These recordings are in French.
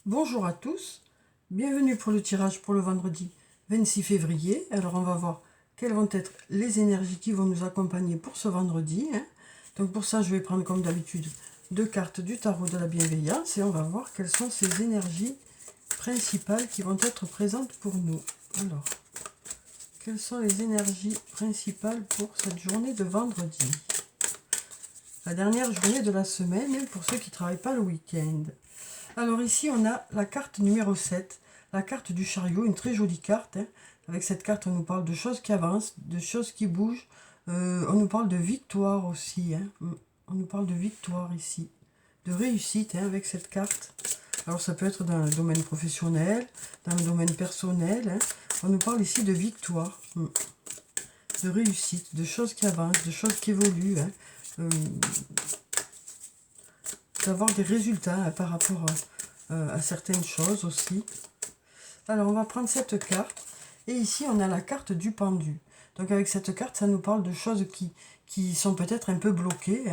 Bonjour à tous, bienvenue pour le tirage pour le vendredi 26 février. Alors on va voir quelles vont être les énergies qui vont nous accompagner pour ce vendredi. Donc pour ça je vais prendre comme d'habitude deux cartes du tarot de la bienveillance et on va voir quelles sont ces énergies principales qui vont être présentes pour nous. Alors, quelles sont les énergies principales pour cette journée de vendredi? La dernière journée de la semaine pour ceux qui ne travaillent pas le week-end. Alors ici, on a la carte numéro 7, la carte du chariot, une très jolie carte. Avec cette carte, on nous parle de choses qui avancent, de choses qui bougent. On nous parle de victoire aussi. On nous parle de victoire ici, de réussite avec cette carte. Alors ça peut être dans le domaine professionnel, dans le domaine personnel. On nous parle ici de victoire, de réussite, de choses qui avancent, de choses qui évoluent. D'avoir des résultats par rapport à certaines choses aussi. Alors on va prendre cette carte et ici on a la carte du pendu. Donc avec cette carte ça nous parle de choses qui sont peut-être un peu bloquées.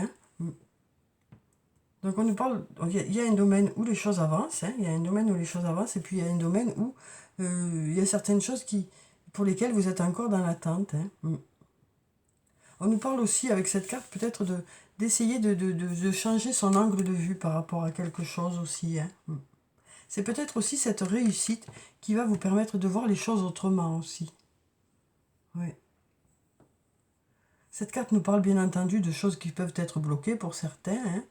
Donc on nous parle, il y a un domaine où les choses avancent, il y a un domaine où les choses avancent et puis il y a un domaine où il y a certaines choses pour lesquelles vous êtes encore dans l'attente. On nous parle aussi avec cette carte peut-être d'essayer de changer son angle de vue par rapport à quelque chose aussi. C'est peut-être aussi cette réussite qui va vous permettre de voir les choses autrement aussi. Ouais. Cette carte nous parle bien entendu de choses qui peuvent être bloquées pour certains.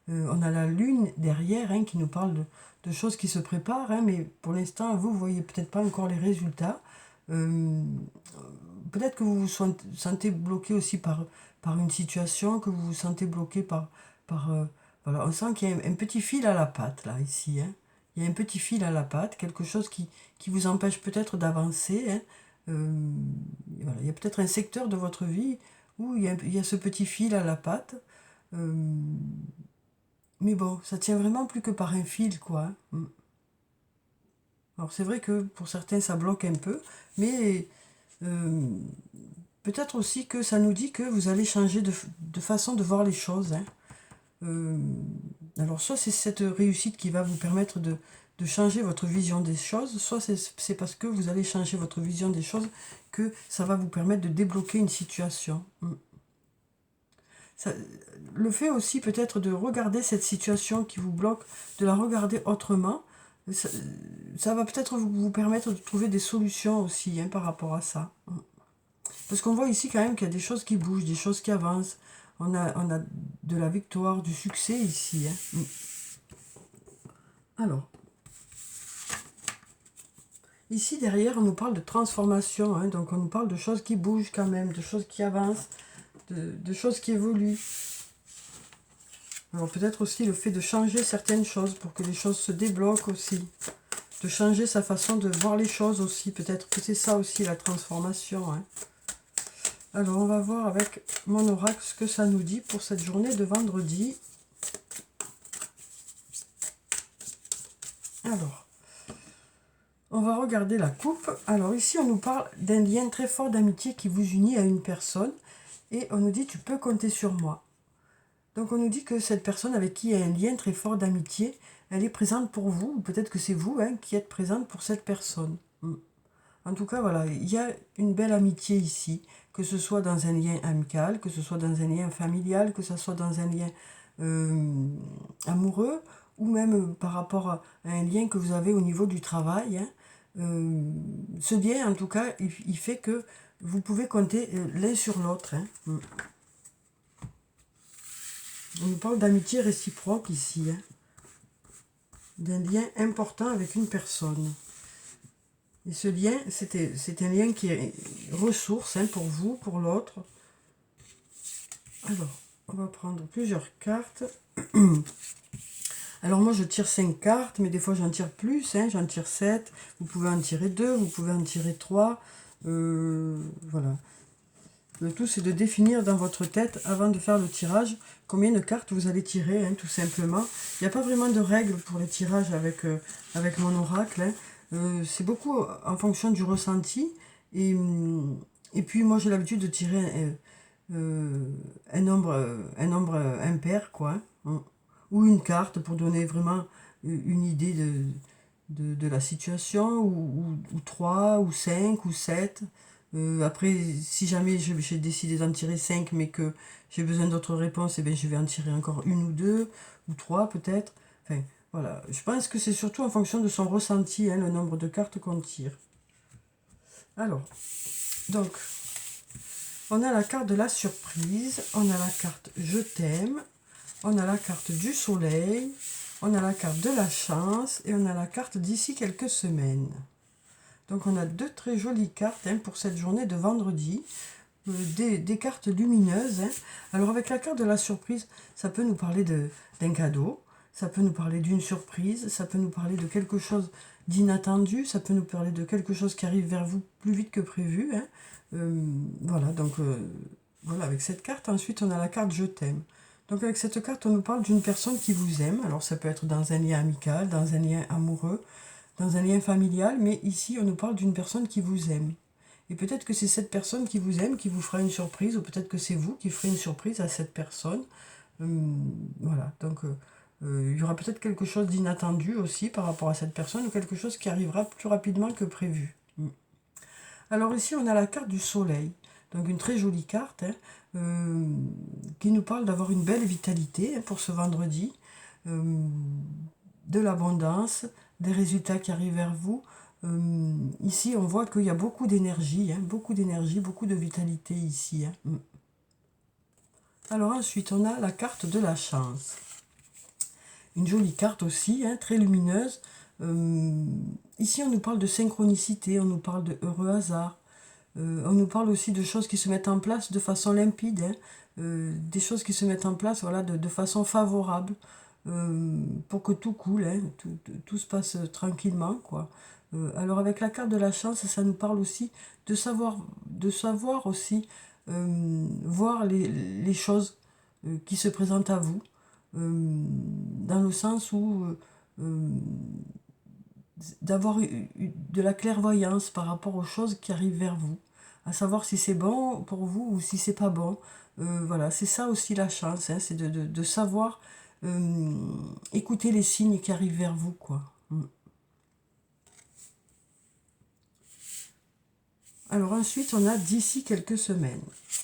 On a la lune derrière qui nous parle de choses qui se préparent, mais pour l'instant, vous ne voyez peut-être pas encore les résultats. Peut-être que vous vous sentez bloqué aussi par une situation, que vous vous sentez bloqué voilà, on sent qu'il y a un petit fil à la patte, là, ici. Il y a un petit fil à la patte, quelque chose qui vous empêche peut-être d'avancer. Voilà, il y a peut-être un secteur de votre vie où il y a ce petit fil à la patte. Mais bon, ça tient vraiment plus que par un fil, quoi. Alors c'est vrai que pour certains ça bloque un peu, mais peut-être aussi que ça nous dit que vous allez changer de façon de voir les choses. Alors soit c'est cette réussite qui va vous permettre de changer votre vision des choses, soit c'est parce que vous allez changer votre vision des choses que ça va vous permettre de débloquer une situation. Ça, le fait aussi peut-être de regarder cette situation qui vous bloque, de la regarder autrement, ça va peut-être vous permettre de trouver des solutions aussi par rapport à ça. Parce qu'on voit ici quand même qu'il y a des choses qui bougent, des choses qui avancent. On a de la victoire, du succès ici. Alors, ici derrière, on nous parle de transformation. Donc on nous parle de choses qui bougent quand même, de choses qui avancent, de choses qui évoluent. Alors peut-être aussi le fait de changer certaines choses pour que les choses se débloquent aussi. De changer sa façon de voir les choses aussi. Peut-être que c'est ça aussi la transformation. Alors on va voir avec mon oracle ce que ça nous dit pour cette journée de vendredi. Alors, on va regarder la coupe. Alors ici on nous parle d'un lien très fort d'amitié qui vous unit à une personne. Et on nous dit tu peux compter sur moi. Donc on nous dit que cette personne avec qui il y a un lien très fort d'amitié, elle est présente pour vous, ou peut-être que c'est vous qui êtes présente pour cette personne. En tout cas, voilà, il y a une belle amitié ici, que ce soit dans un lien amical, que ce soit dans un lien familial, que ce soit dans un lien amoureux, ou même par rapport à un lien que vous avez au niveau du travail. Ce lien, en tout cas, il fait que vous pouvez compter l'un sur l'autre. On nous parle d'amitié réciproque ici, d'un lien important avec une personne. Et ce lien, c'est un lien qui est ressource pour vous, pour l'autre. Alors, on va prendre plusieurs cartes. Alors moi, je tire 5 cartes, mais des fois, j'en tire plus. J'en tire 7. Vous pouvez en tirer 2, vous pouvez en tirer 3. Voilà. Le tout, c'est de définir dans votre tête, avant de faire le tirage, combien de cartes vous allez tirer, tout simplement. Il n'y a pas vraiment de règles pour les tirages avec mon oracle. C'est beaucoup en fonction du ressenti. Et puis, moi, j'ai l'habitude de tirer un nombre impair, quoi. Ou une carte pour donner vraiment une idée de la situation, ou 3, ou 5, ou 7. Après, si jamais j'ai décidé d'en tirer 5, mais que j'ai besoin d'autres réponses, eh bien, je vais en tirer encore une ou deux, ou 3 peut-être. Enfin, voilà. Je pense que c'est surtout en fonction de son ressenti, hein, le nombre de cartes qu'on tire. Alors, donc, on a la carte de la surprise, on a la carte je t'aime, on a la carte du soleil, on a la carte de la chance et on a la carte d'ici quelques semaines. Donc on a deux très jolies cartes, hein, pour cette journée de vendredi, des cartes lumineuses, hein. Alors avec la carte de la surprise, ça peut nous parler d'un cadeau, ça peut nous parler d'une surprise, ça peut nous parler de quelque chose d'inattendu, ça peut nous parler de quelque chose qui arrive vers vous plus vite que prévu, hein. Voilà, donc voilà, avec cette carte. Ensuite on a la carte je t'aime. Donc avec cette carte on nous parle d'une personne qui vous aime. Alors ça peut être dans un lien amical, dans un lien amoureux, dans un lien familial, mais ici on nous parle d'une personne qui vous aime. Et peut-être que c'est cette personne qui vous aime qui vous fera une surprise, ou peut-être que c'est vous qui ferez une surprise à cette personne. Voilà, donc il y aura peut-être quelque chose d'inattendu aussi par rapport à cette personne, ou quelque chose qui arrivera plus rapidement que prévu. Alors ici on a la carte du soleil, donc une très jolie carte, hein, qui nous parle d'avoir une belle vitalité, hein, pour ce vendredi, de l'abondance, des résultats qui arrivent vers vous. Ici on voit qu'il y a beaucoup d'énergie, hein, beaucoup de vitalité ici, hein. Alors ensuite on a la carte de la chance, une jolie carte aussi, hein, très lumineuse. Ici on nous parle de synchronicité, on nous parle de heureux hasard, on nous parle aussi de choses qui se mettent en place de façon limpide, hein, des choses qui se mettent en place, voilà, de façon favorable, pour que tout coule, hein, tout se passe tranquillement, quoi. Alors avec la carte de la chance, ça nous parle aussi de savoir aussi voir les choses qui se présentent à vous, dans le sens où d'avoir de la clairvoyance par rapport aux choses qui arrivent vers vous, à savoir si c'est bon pour vous ou si c'est pas bon. Voilà, c'est ça aussi la chance, hein, c'est de savoir écouter les signes qui arrivent vers vous, quoi. Alors ensuite, on a d'ici quelques semaines.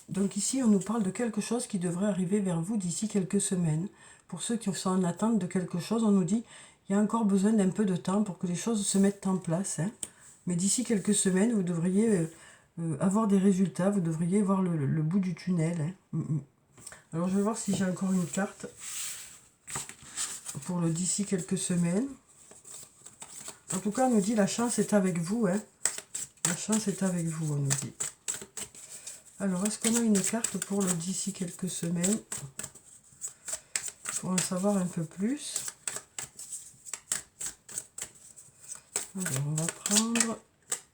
Donc ici, on nous parle de quelque chose qui devrait arriver vers vous d'ici quelques semaines. Pour ceux qui sont en attente de quelque chose, on nous dit il y a encore besoin d'un peu de temps pour que les choses se mettent en place, hein. Mais d'ici quelques semaines, vous devriez avoir des résultats, vous devriez voir le bout du tunnel, hein. Alors je vais voir si j'ai encore une carte pour le d'ici quelques semaines. En tout cas, on nous dit la chance est avec vous, hein. La chance est avec vous, on nous dit. Alors, est-ce qu'on a une carte pour le d'ici quelques semaines, pour en savoir un peu plus? Alors, on va prendre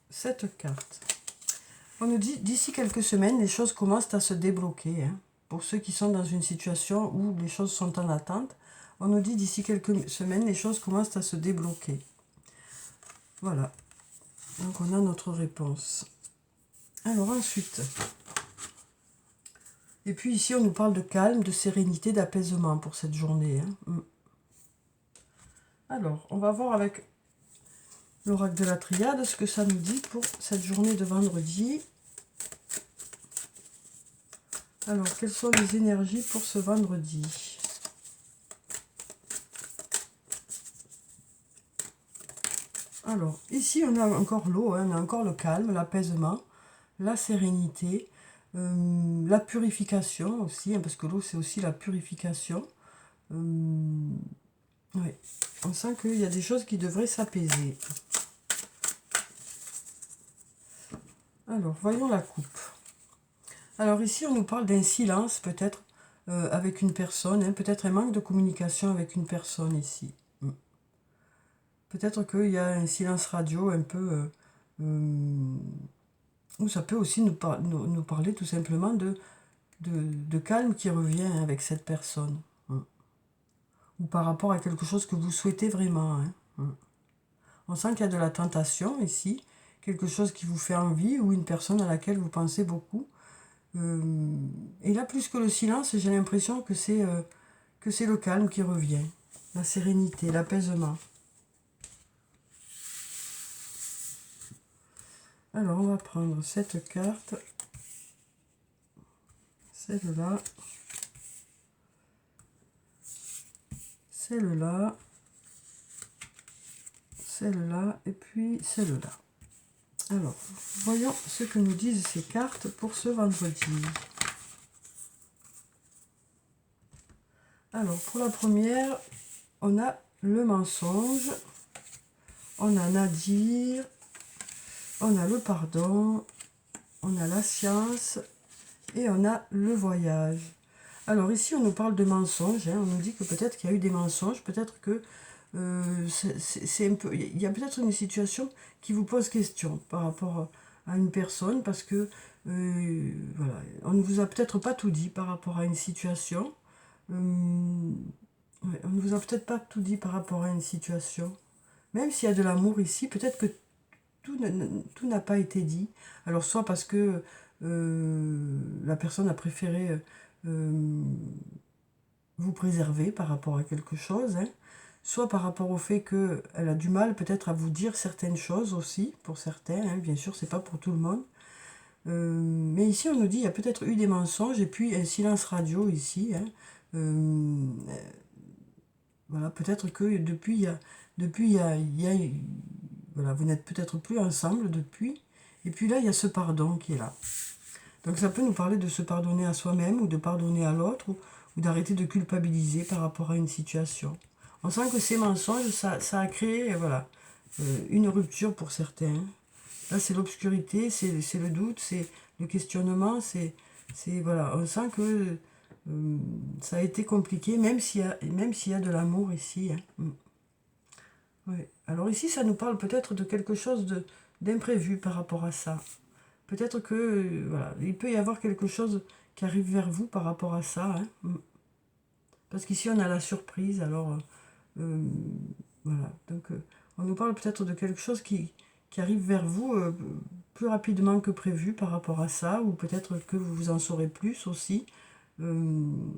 cette carte. On nous dit d'ici quelques semaines, les choses commencent à se débloquer, hein. Pour ceux qui sont dans une situation où les choses sont en attente, on nous dit d'ici quelques semaines, les choses commencent à se débloquer. Voilà. Donc, on a notre réponse. Alors, ensuite... Et puis ici, on nous parle de calme, de sérénité, d'apaisement pour cette journée, hein. Alors, on va voir avec l'oracle de la triade ce que ça nous dit pour cette journée de vendredi. Alors, quelles sont les énergies pour ce vendredi? Alors, ici, on a encore l'eau, hein, on a encore le calme, l'apaisement, la sérénité, la purification aussi, hein, parce que l'eau, c'est aussi la purification. Oui, on sent qu'il y a des choses qui devraient s'apaiser. Alors, voyons la coupe. Alors ici, on nous parle d'un silence, peut-être, avec une personne, hein, peut-être un manque de communication avec une personne ici. Peut-être qu'il y a un silence radio un peu... ou ça peut aussi nous parler tout simplement de calme qui revient avec cette personne. Ou par rapport à quelque chose que vous souhaitez vraiment, hein. On sent qu'il y a de la tentation ici, quelque chose qui vous fait envie, ou une personne à laquelle vous pensez beaucoup. Et là, plus que le silence, j'ai l'impression que c'est le calme qui revient. la sérénité, l'apaisement. Alors, on va prendre cette carte, celle-là, celle-là, celle-là, et puis celle-là. Alors, voyons ce que nous disent ces cartes pour ce vendredi. Alors, pour la première, on a le mensonge, on a Nadir, on a le pardon, on a la science et on a le voyage. Alors ici, on nous parle de mensonges, hein, on nous dit que peut-être qu'il y a eu des mensonges, peut-être que c'est un peu, il y a peut-être une situation qui vous pose question par rapport à une personne, parce que voilà, on ne vous a peut-être pas tout dit par rapport à une situation. Ouais, on ne vous a peut-être pas tout dit par rapport à une situation. Même s'il y a de l'amour ici, peut-être que tout n'a pas été dit. Alors soit parce que la personne a préféré vous préserver par rapport à quelque chose, hein, soit par rapport au fait qu'elle a du mal peut-être à vous dire certaines choses aussi, pour certains, hein, bien sûr, c'est pas pour tout le monde. Mais ici, on nous dit il y a peut-être eu des mensonges et puis un silence radio ici. Hein. Voilà, peut-être que voilà, vous n'êtes peut-être plus ensemble depuis. Et puis là, il y a ce pardon qui est là. Donc ça peut nous parler de se pardonner à soi-même ou de pardonner à l'autre ou d'arrêter de culpabiliser par rapport à une situation. On sent que ces mensonges, ça a créé voilà, une rupture pour certains. Là, c'est l'obscurité, c'est le doute, c'est le questionnement, voilà, on sent que ça a été compliqué, même s'il y a de l'amour ici. Hein. Ouais. Alors ici, ça nous parle peut-être de quelque chose d'imprévu par rapport à ça. Peut-être que voilà, il peut y avoir quelque chose qui arrive vers vous par rapport à ça. Hein. Parce qu'ici, on a la surprise. Alors, voilà. Donc, on nous parle peut-être de quelque chose qui arrive vers vous plus rapidement que prévu par rapport à ça. Ou peut-être que vous en saurez plus aussi. On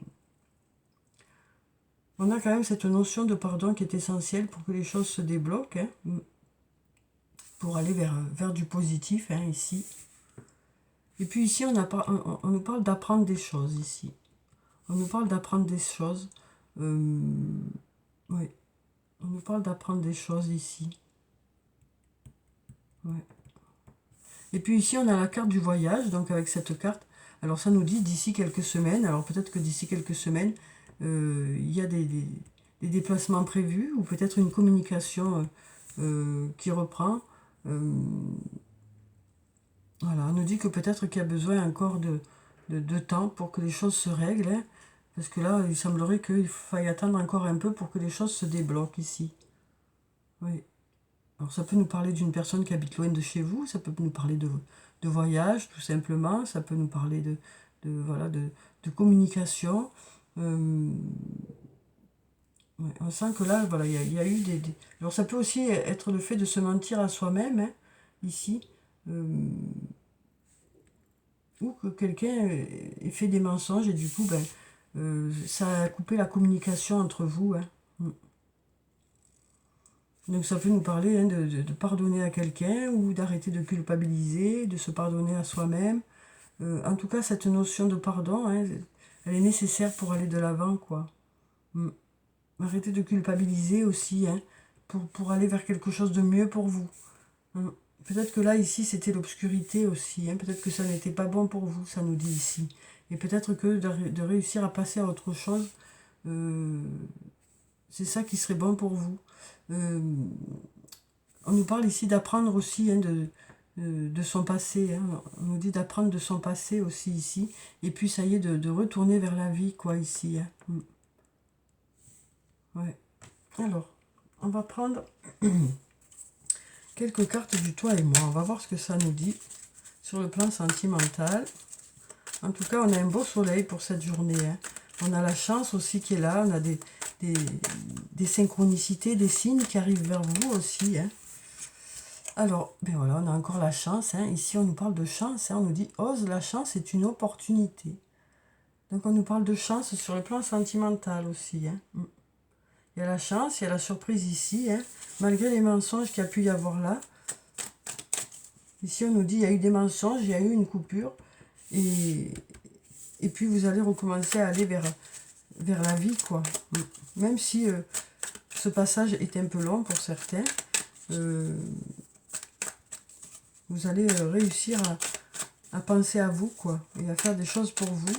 a quand même cette notion de pardon qui est essentielle pour que les choses se débloquent. Hein, pour aller vers du positif, hein, ici. Et puis ici, on nous parle d'apprendre des choses, ici. On nous parle d'apprendre des choses. Oui. On nous parle d'apprendre des choses, ici. Ouais. Et puis ici, on a la carte du voyage, donc avec cette carte. Alors ça nous dit d'ici quelques semaines. Alors peut-être que d'ici quelques semaines, il y a des déplacements prévus, ou peut-être une communication qui reprend. Voilà, on nous dit que peut-être qu'il y a besoin encore de temps pour que les choses se règlent. Hein, parce que là, il semblerait qu'il faille attendre encore un peu pour que les choses se débloquent ici. Oui. Alors ça peut nous parler d'une personne qui habite loin de chez vous, ça peut nous parler de voyage tout simplement, ça peut nous parler voilà, de communication. Ouais, on sent que là, voilà, il y a eu Alors ça peut aussi être le fait de se mentir à soi-même, hein, ici. Ou que quelqu'un ait fait des mensonges et du coup, ça a coupé la communication entre vous. Hein. Donc ça peut nous parler hein, de pardonner à quelqu'un ou d'arrêter de culpabiliser, de se pardonner à soi-même. En tout cas, cette notion de pardon, hein, elle est nécessaire pour aller de l'avant, quoi. Arrêter de culpabiliser aussi, hein, pour aller vers quelque chose de mieux pour vous. Peut-être que là, ici, c'était l'obscurité aussi. Hein. Peut-être que ça n'était pas bon pour vous, ça nous dit ici. Et peut-être que de réussir à passer à autre chose, c'est ça qui serait bon pour vous. On nous parle ici d'apprendre aussi hein, de son passé. Hein. On nous dit d'apprendre de son passé aussi ici. Et puis, ça y est, de retourner vers la vie, quoi, ici. Hein. Ouais. Alors, on va prendre quelques cartes du toi et moi. On va voir ce que ça nous dit sur le plan sentimental. En tout cas, on a un beau soleil pour cette journée. Hein. On a la chance aussi qui est là. On a des synchronicités, des signes qui arrivent vers vous aussi. Hein. Alors, ben voilà, on a encore la chance. Hein. Ici, on nous parle de chance. Hein. On nous dit, ose, la chance est une opportunité. Donc, on nous parle de chance sur le plan sentimental aussi. Hein. Il y a la chance, il y a la surprise ici, hein, malgré les mensonges qu'il y a pu y avoir là. Ici, on nous dit il y a eu des mensonges, il y a eu une coupure. Et puis, vous allez recommencer à aller vers la vie, quoi. Même si ce passage est un peu long pour certains, vous allez réussir à penser à vous, quoi, et à faire des choses pour vous.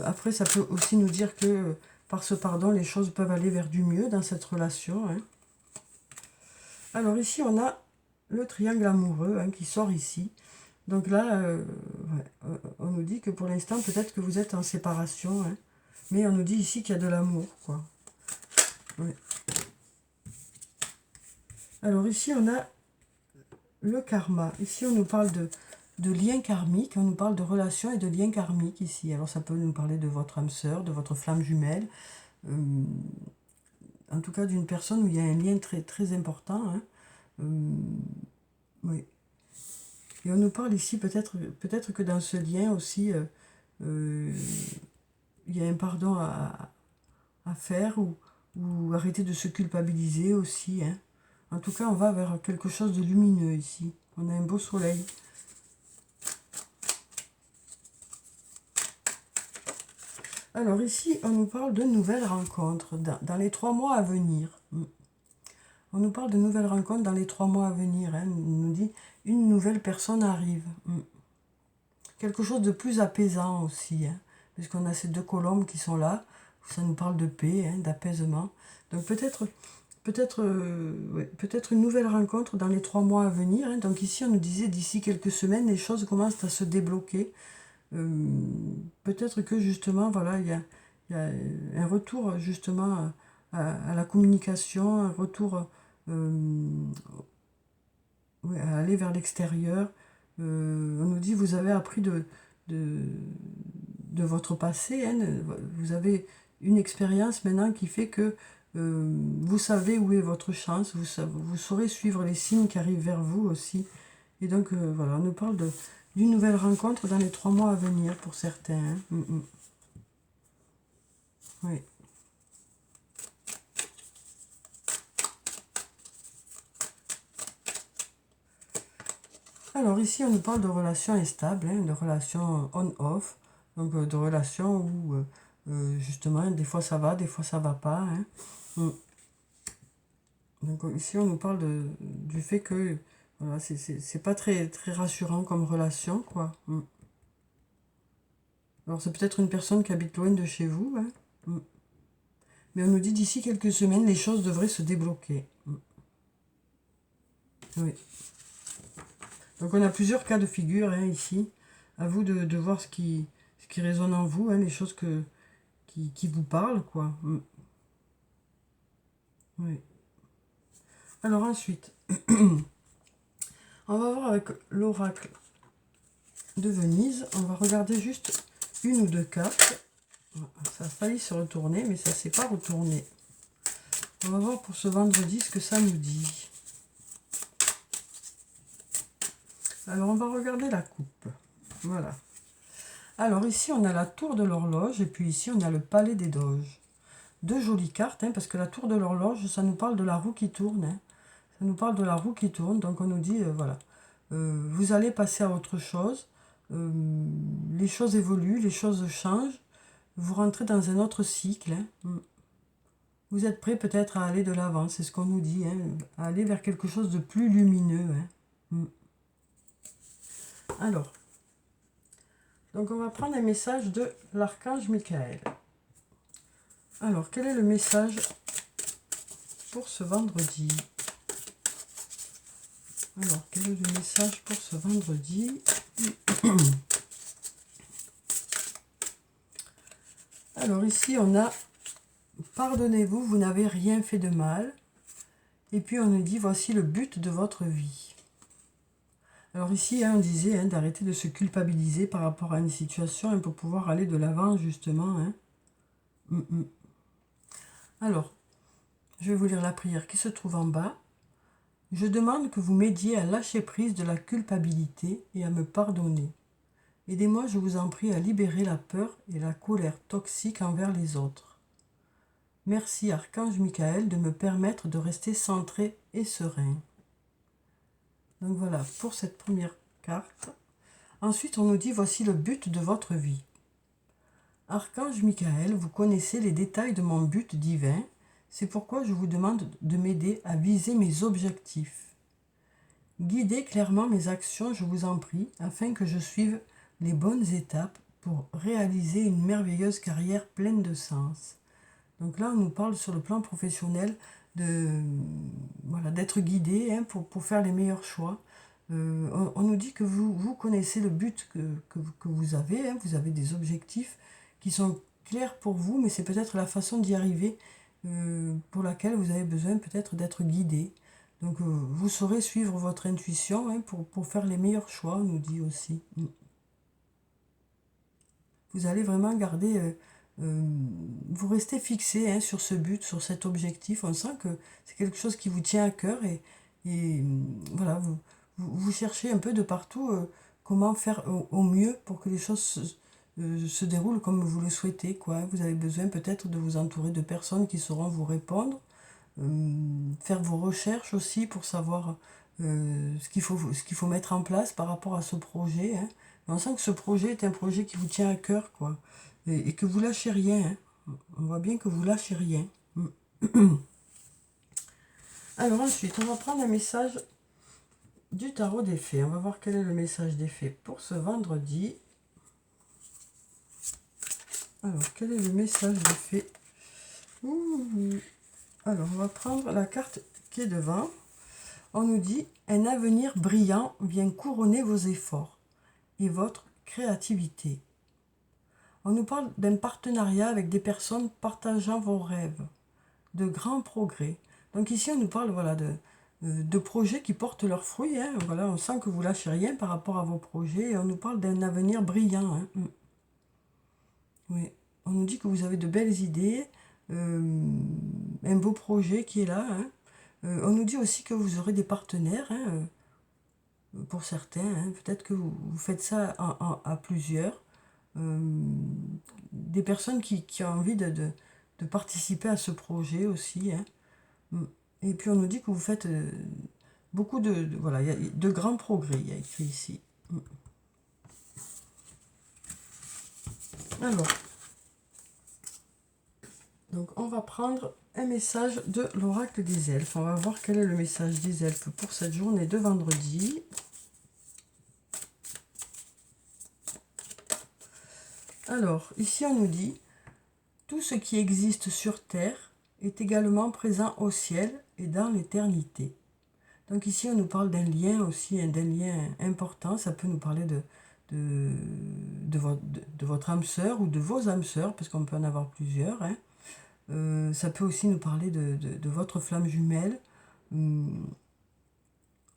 Après, ça peut aussi nous dire que par ce pardon, les choses peuvent aller vers du mieux dans cette relation. Hein. Alors ici, on a le triangle amoureux hein, qui sort ici. Donc là, on nous dit que pour l'instant, peut-être que vous êtes en séparation. Hein, mais on nous dit ici qu'il y a de l'amour, quoi. Ouais. Alors ici, on a le karma. Ici, on nous parle de liens karmiques, on nous parle de relations et de liens karmiques ici. Alors ça peut nous parler de votre âme sœur, de votre flamme jumelle, en tout cas d'une personne où il y a un lien très, très important. Hein. Oui. Et on nous parle ici, peut-être que dans ce lien aussi, il y a un pardon à faire ou arrêter de se culpabiliser aussi. Hein. En tout cas, on va vers quelque chose de lumineux ici. On a un beau soleil. Alors ici, on nous parle de nouvelles rencontres dans les 3 mois à venir. On nous parle de nouvelles rencontres dans les 3 mois à venir. Hein. On nous dit une nouvelle personne arrive. Quelque chose de plus apaisant aussi. Hein. Puisqu'on a ces 2 colombes qui sont là. Ça nous parle de paix, hein, d'apaisement. Donc peut-être une nouvelle rencontre dans les 3 mois à venir. Hein. Donc ici, on nous disait d'ici quelques semaines, les choses commencent à se débloquer. Peut-être que justement, voilà, il y a un retour justement à la communication, un retour à aller vers l'extérieur. On nous dit, vous avez appris de votre passé, hein, vous avez une expérience maintenant qui fait que vous savez où est votre chance, vous saurez suivre les signes qui arrivent vers vous aussi. Et donc, voilà, on nous parle d'une nouvelle rencontre dans les 3 mois à venir pour certains. Hein. Oui. Alors ici, on nous parle de relations instables, hein, de relations on-off, donc de relations où justement, des fois ça va, des fois ça va pas. Hein. Donc ici, on nous parle du fait que voilà, c'est pas très, très rassurant comme relation, quoi. Alors c'est peut-être une personne qui habite loin de chez vous, hein. Mais on nous dit d'ici quelques semaines, les choses devraient se débloquer. Oui. Donc on a plusieurs cas de figure hein, ici. À vous de voir ce qui résonne en vous, hein, les choses qui vous parlent, quoi. Oui. Alors ensuite, on va voir avec l'oracle de Venise. On va regarder juste une ou 2 cartes. Ça a failli se retourner, mais ça ne s'est pas retourné. On va voir pour ce vendredi ce que ça nous dit. Alors, on va regarder la coupe. Voilà. Alors, ici, on a la tour de l'horloge et puis ici, on a le palais des doges. 2 jolies cartes, hein, parce que la tour de l'horloge, ça nous parle de la roue qui tourne. Hein. Ça nous parle de la roue qui tourne. Donc, on nous dit, voilà, vous allez passer à autre chose. Les choses évoluent, les choses changent. Vous rentrez dans un autre cycle. Hein. Vous êtes prêt peut-être à aller de l'avant, c'est ce qu'on nous dit, hein, à aller vers quelque chose de plus lumineux. Hein. Alors, donc on va prendre un message de l'archange Michael. Alors, quel est le message pour ce vendredi? Alors, quel est le message pour ce vendredi? Alors ici, on a « Pardonnez-vous, vous n'avez rien fait de mal ». Et puis on nous dit « Voici le but de votre vie ». Alors ici, hein, on disait hein, d'arrêter de se culpabiliser par rapport à une situation hein, pour pouvoir aller de l'avant, justement. Hein. Alors, je vais vous lire la prière qui se trouve en bas. « Je demande que vous m'aidiez à lâcher prise de la culpabilité et à me pardonner. Aidez-moi, je vous en prie, à libérer la peur et la colère toxique envers les autres. Merci Archange Michael de me permettre de rester centré et serein. Donc voilà pour cette première carte. Ensuite, on nous dit voici le but de votre vie. Archange Michael, vous connaissez les détails de mon but divin. C'est pourquoi je vous demande de m'aider à viser mes objectifs. Guidez clairement mes actions, je vous en prie, afin que je suive les bonnes étapes pour réaliser une merveilleuse carrière pleine de sens. Donc là, on nous parle sur le plan professionnel voilà, d'être guidé pour faire les meilleurs choix. On nous dit que vous connaissez le but que vous avez. Vous avez des objectifs qui sont clairs pour vous, mais c'est peut-être la façon d'y arriver pour laquelle vous avez besoin peut-être d'être guidé. Donc vous saurez suivre votre intuition pour faire les meilleurs choix, on nous dit aussi. Vous allez vraiment garder... vous restez fixé sur ce but, sur cet objectif. On sent que c'est quelque chose qui vous tient à cœur et voilà, vous cherchez un peu de partout comment faire au mieux pour que les choses se déroulent comme vous le souhaitez, quoi. Vous avez besoin peut-être de vous entourer de personnes qui sauront vous répondre, faire vos recherches aussi pour savoir ce qu'il faut mettre en place par rapport à ce projet. On sent que ce projet est un projet qui vous tient à cœur, quoi. Et que vous lâchez rien. On voit bien que vous lâchez rien. Alors ensuite, on va prendre un message du tarot des fées. On va voir quel est le message des fées pour ce vendredi. Alors, quel est le message des fées? Alors, on va prendre la carte qui est devant. On nous dit « Un avenir brillant vient couronner vos efforts et votre créativité. » On nous parle d'un partenariat avec des personnes partageant vos rêves, de grands progrès. Donc ici, on nous parle voilà, de projets qui portent leurs fruits. Voilà, on sent que vous lâchez rien par rapport à vos projets. Et on nous parle d'un avenir brillant. Oui. On nous dit que vous avez de belles idées, un beau projet qui est là. On nous dit aussi que vous aurez des partenaires, pour certains. Peut-être que vous faites ça à plusieurs. Des personnes qui ont envie de participer à ce projet aussi. Et puis on nous dit que vous faites beaucoup voilà, il y a de grands progrès, il y a écrit ici. Alors, donc on va prendre un message de l'oracle des elfes. On va voir quel est le message des elfes pour cette journée de vendredi. Alors, ici on nous dit « Tout ce qui existe sur terre est également présent au ciel et dans l'éternité. » Donc ici on nous parle d'un lien aussi, d'un lien important. Ça peut nous parler de votre âme sœur ou de vos âmes sœurs, parce qu'on peut en avoir plusieurs. Ça peut aussi nous parler de votre flamme jumelle. On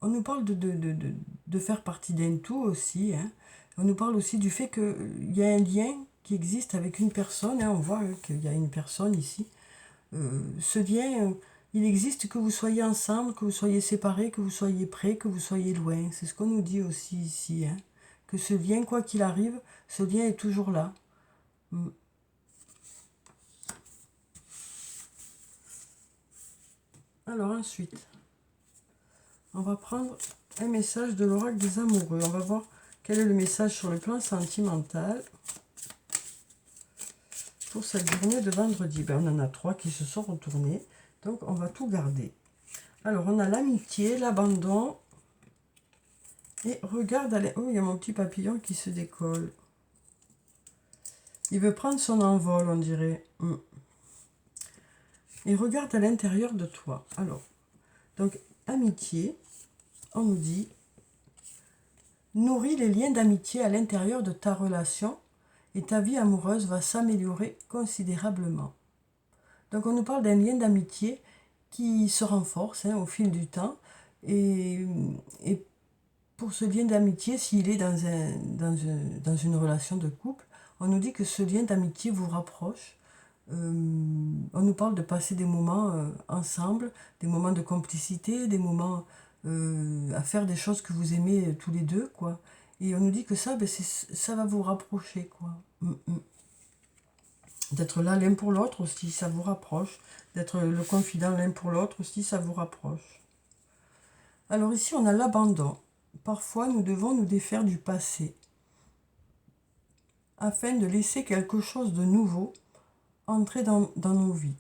nous parle de faire partie d'un tout aussi. On nous parle aussi du fait qu'il y a un lien qui existe avec une personne. On voit qu'il y a une personne ici. Ce lien, il existe que vous soyez ensemble, que vous soyez séparés, que vous soyez près, que vous soyez loin. C'est ce qu'on nous dit aussi ici. Que ce lien, quoi qu'il arrive, ce lien est toujours là. Alors ensuite, on va prendre un message de l'oracle des amoureux. On va voir quel est le message sur le plan sentimental pour cette journée de vendredi. On en a 3 qui se sont retournés, donc on va tout garder. Alors on a l'amitié, l'abandon, et regarde, oh, il y a mon petit papillon qui se décolle. Il veut prendre son envol, on dirait. Et regarde à l'intérieur de toi. Alors, donc amitié, on nous dit nourris les liens d'amitié à l'intérieur de ta relation et ta vie amoureuse va s'améliorer considérablement. Donc on nous parle d'un lien d'amitié qui se renforce au fil du temps. Et pour ce lien d'amitié, s'il est dans une relation de couple, on nous dit que ce lien d'amitié vous rapproche. On nous parle de passer des moments ensemble, des moments de complicité, des moments à faire des choses que vous aimez tous les deux, quoi. Et on nous dit que ça, ça va vous rapprocher, quoi. D'être là l'un pour l'autre aussi, ça vous rapproche. D'être le confident l'un pour l'autre aussi, ça vous rapproche. Alors ici, on a l'abandon. Parfois, nous devons nous défaire du passé afin de laisser quelque chose de nouveau entrer dans nos vies.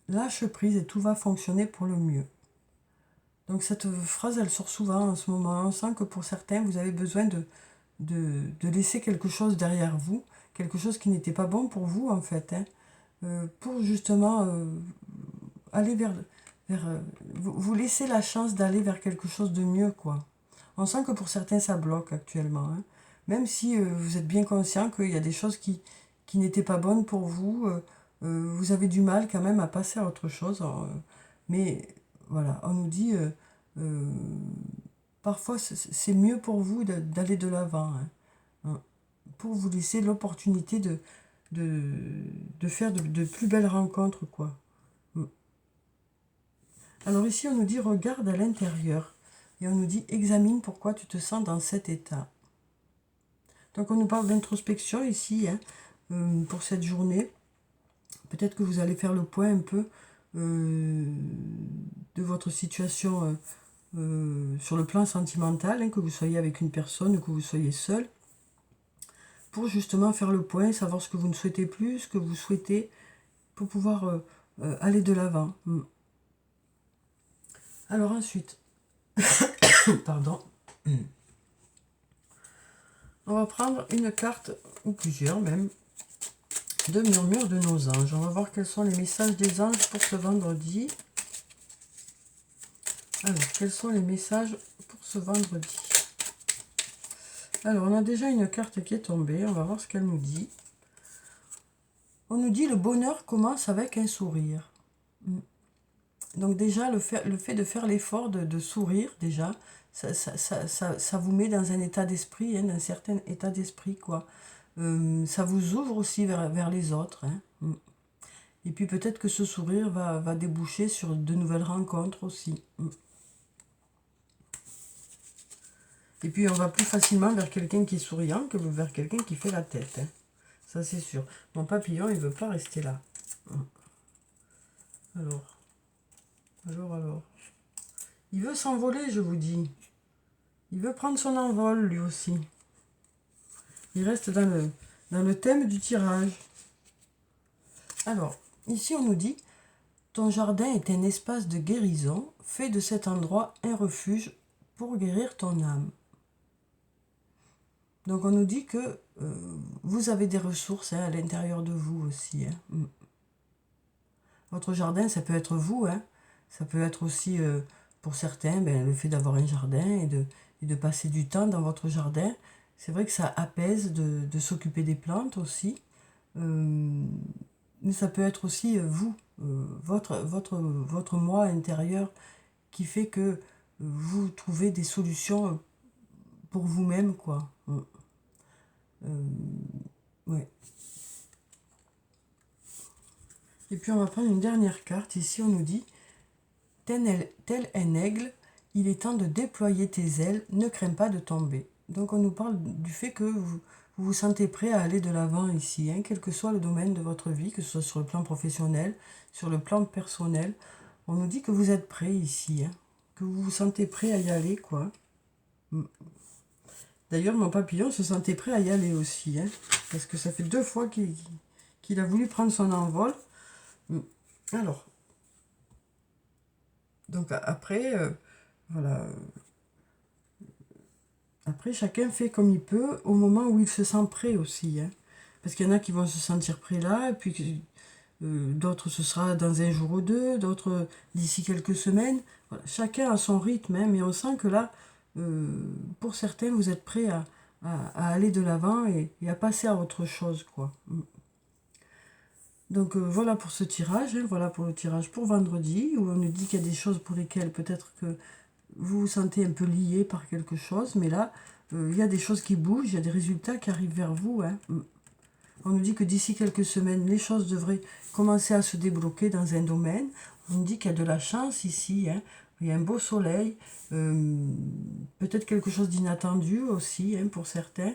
Lâche prise et tout va fonctionner pour le mieux. Donc cette phrase, elle sort souvent en ce moment. On sent que pour certains, vous avez besoin de laisser quelque chose derrière vous, quelque chose qui n'était pas bon pour vous en fait, hein, pour justement aller vers vous laisser la chance d'aller vers quelque chose de mieux, quoi. On sent que pour certains, ça bloque actuellement, hein. Même si vous êtes bien conscient qu'il y a des choses qui n'étaient pas bonnes pour vous, vous avez du mal quand même à passer à autre chose. Mais voilà, on nous dit, euh, parfois c'est mieux pour vous d'aller de l'avant, hein, pour vous laisser l'opportunité de, de faire de plus belles rencontres, quoi. Alors ici, on nous dit regarde à l'intérieur et on nous dit examine pourquoi tu te sens dans cet état. Donc on nous parle d'introspection ici, hein, pour cette journée. Peut-être que vous allez faire le point un peu de votre situation sur le plan sentimental, hein, que vous soyez avec une personne ou que vous soyez seul, pour justement faire le point, savoir ce que vous ne souhaitez plus, ce que vous souhaitez, pour pouvoir aller de l'avant. Alors ensuite, pardon, on va prendre une carte, ou plusieurs même, de murmure de nos anges. On va voir quels sont les messages des anges pour ce vendredi. Alors, quels sont les messages pour ce vendredi? Alors, on a déjà une carte qui est tombée. On va voir ce qu'elle nous dit. On nous dit le bonheur commence avec un sourire. Donc déjà, le fait de faire l'effort de sourire, déjà, ça vous met dans un état d'esprit, hein, d'un certain état d'esprit, quoi. Ça vous ouvre aussi vers les autres, hein. Et puis peut-être que ce sourire va déboucher sur de nouvelles rencontres aussi. Et puis on va plus facilement vers quelqu'un qui est souriant que vers quelqu'un qui fait la tête, hein. Ça c'est sûr. Mon papillon, il veut pas rester là. Alors. Il veut s'envoler, je vous dis. Il veut prendre son envol, lui aussi. Il reste dans le thème du tirage. Alors, ici on nous dit, ton jardin est un espace de guérison. Fais de cet endroit un refuge pour guérir ton âme. Donc on nous dit que vous avez des ressources, hein, à l'intérieur de vous aussi, hein. Votre jardin, ça peut être vous, hein. Ça peut être aussi, pour certains, le fait d'avoir un jardin et de passer du temps dans votre jardin. C'est vrai que ça apaise de s'occuper des plantes aussi. Mais ça peut être aussi vous, votre moi intérieur qui fait que vous trouvez des solutions pour vous-même, quoi. Ouais. Et puis on va prendre une dernière carte. Ici on nous dit, tel un aigle, il est temps de déployer tes ailes, ne crains pas de tomber. Donc on nous parle du fait que vous sentez prêt à aller de l'avant ici, hein, quel que soit le domaine de votre vie, que ce soit sur le plan professionnel, sur le plan personnel. On nous dit que vous êtes prêt ici, hein, que vous vous sentez prêt à y aller, quoi. D'ailleurs, mon papillon se sentait prêt à y aller aussi, hein, parce que ça fait 2 fois qu'il a voulu prendre son envol. Alors, donc après, voilà. Après, chacun fait comme il peut au moment où il se sent prêt aussi, hein. Parce qu'il y en a qui vont se sentir prêts là, et puis d'autres ce sera dans un jour ou deux, d'autres d'ici quelques semaines. Voilà. Chacun a son rythme, hein, mais on sent que là, pour certains, vous êtes prêts à aller de l'avant et à passer à autre chose, quoi. Donc voilà pour ce tirage, hein, voilà pour le tirage pour vendredi, où on nous dit qu'il y a des choses pour lesquelles peut-être que vous vous sentez un peu lié par quelque chose, mais là, il y a des choses qui bougent, il y a des résultats qui arrivent vers vous, hein. On nous dit que d'ici quelques semaines, les choses devraient commencer à se débloquer dans un domaine. On nous dit qu'il y a de la chance ici, hein. Il y a un beau soleil, peut-être quelque chose d'inattendu aussi, hein, pour certains.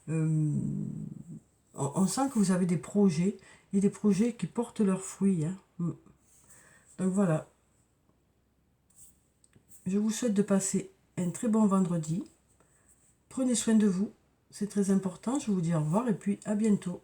On sent que vous avez des projets et des projets qui portent leurs fruits. Hein. Donc voilà. Je vous souhaite de passer un très bon vendredi. Prenez soin de vous, c'est très important. Je vous dis au revoir et puis à bientôt.